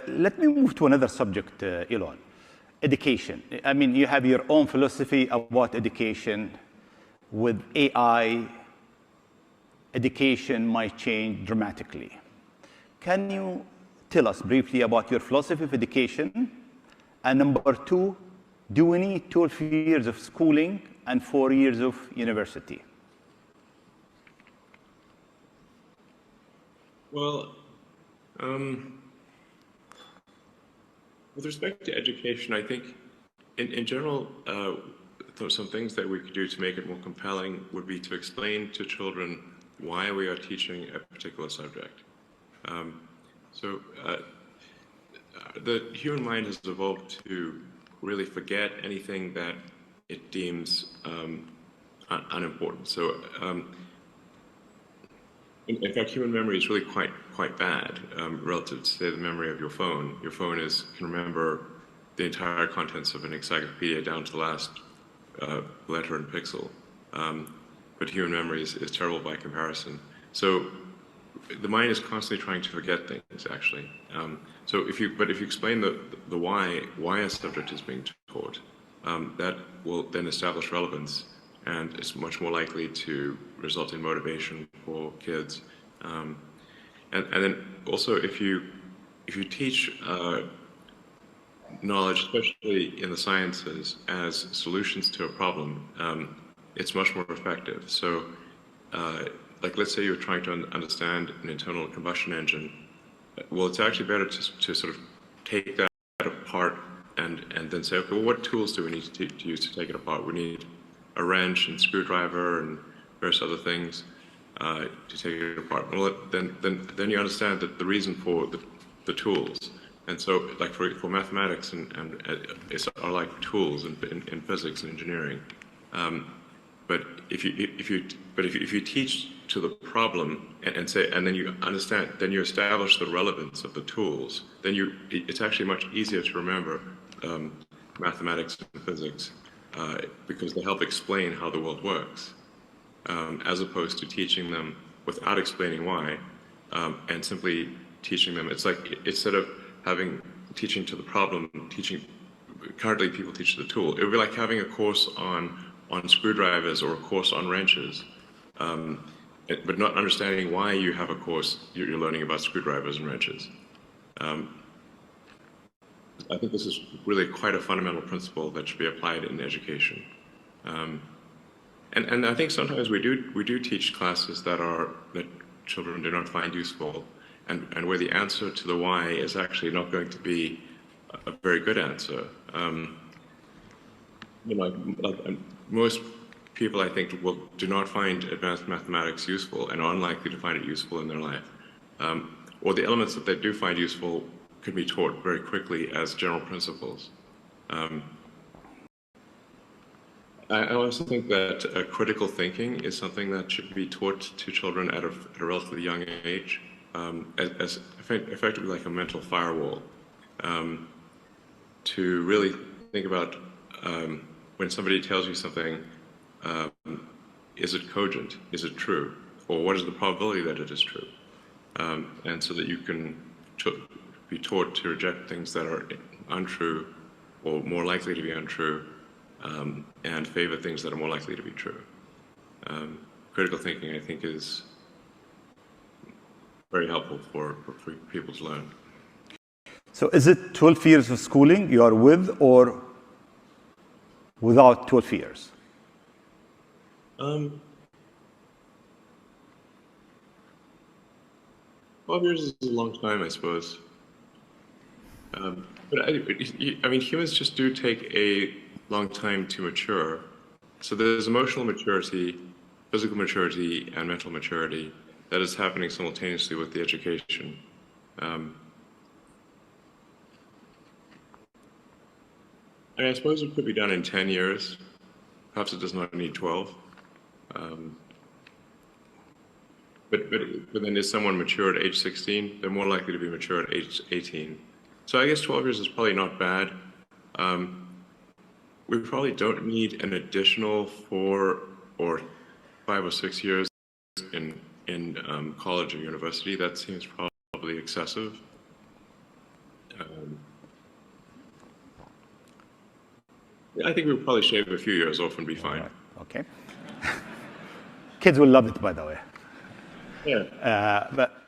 let me move to another subject, Elon. Education. I mean, you have your own philosophy about education. With AI, education might change dramatically. Can you tell us briefly about your philosophy of education? And number two, do we need 12 years of schooling and 4 years of university? Well, with respect to education, I think in general, some things that we could do to make it more compelling would be to explain to children why we are teaching a particular subject. The human mind has evolved to really forget anything that it deems unimportant. So, in fact, human memory is really quite bad relative to, say, the memory of your phone. Your phone can remember the entire contents of an encyclopedia down to the last letter and pixel. But human memory is terrible by comparison. So the mind is constantly trying to forget things, actually. But if you explain the why a subject is being taught, that will then establish relevance, and it's much more likely to result in motivation for kids. And then also, if you teach knowledge, especially in the sciences, as solutions to a problem, it's much more effective. So, like, let's say you're trying to understand an internal combustion engine. Well, it's actually better to sort of take that apart and then say, okay, well, what tools do we need to use to take it apart? We need a wrench and screwdriver and various other things to take it apart. Well, then you understand that the reason for the tools. And so, like for mathematics are like tools in physics and engineering. But if you teach to the problem and then you understand, then you establish the relevance of the tools, then it's actually much easier to remember mathematics and physics because they help explain how the world works, as opposed to teaching them without explaining why, and simply teaching them. It's like, instead of teaching to the problem, currently people teach the tool. It would be like having a course on screwdrivers or a course on wrenches, but not understanding why you have a course you're learning about screwdrivers and wrenches. I think this is really quite a fundamental principle that should be applied in education. And I think sometimes we do teach classes that children do not find useful, and where the answer to the why is actually not going to be a very good answer. Most people, I think, do not find advanced mathematics useful and are unlikely to find it useful in their life. Or the elements that they do find useful can be taught very quickly as general principles. I also think that critical thinking is something that should be taught to children at a relatively young age, as effectively like a mental firewall, to really think about when somebody tells you something, is it cogent? Is it true? Or what is the probability that it is true? And so that you can be taught to reject things that are untrue or more likely to be untrue, and favor things that are more likely to be true. Critical thinking, I think, is very helpful for people to learn. So is it 12 years of schooling you are with, or without 12 years? 12 years is a long time, I suppose. But I mean, humans just do take a long time to mature. So there's emotional maturity, physical maturity, and mental maturity that is happening simultaneously with the education. I suppose it could be done in 10 years. Perhaps it does not need 12. But then is someone mature at age 16? They're more likely to be mature at age 18. So I guess 12 years is probably not bad. We probably don't need an additional 4 or 5 or 6 years in college or university. That seems probably excessive. I think we'll probably shave a few years off and be fine. Right. Okay. Kids will love it, by the way. Yeah. But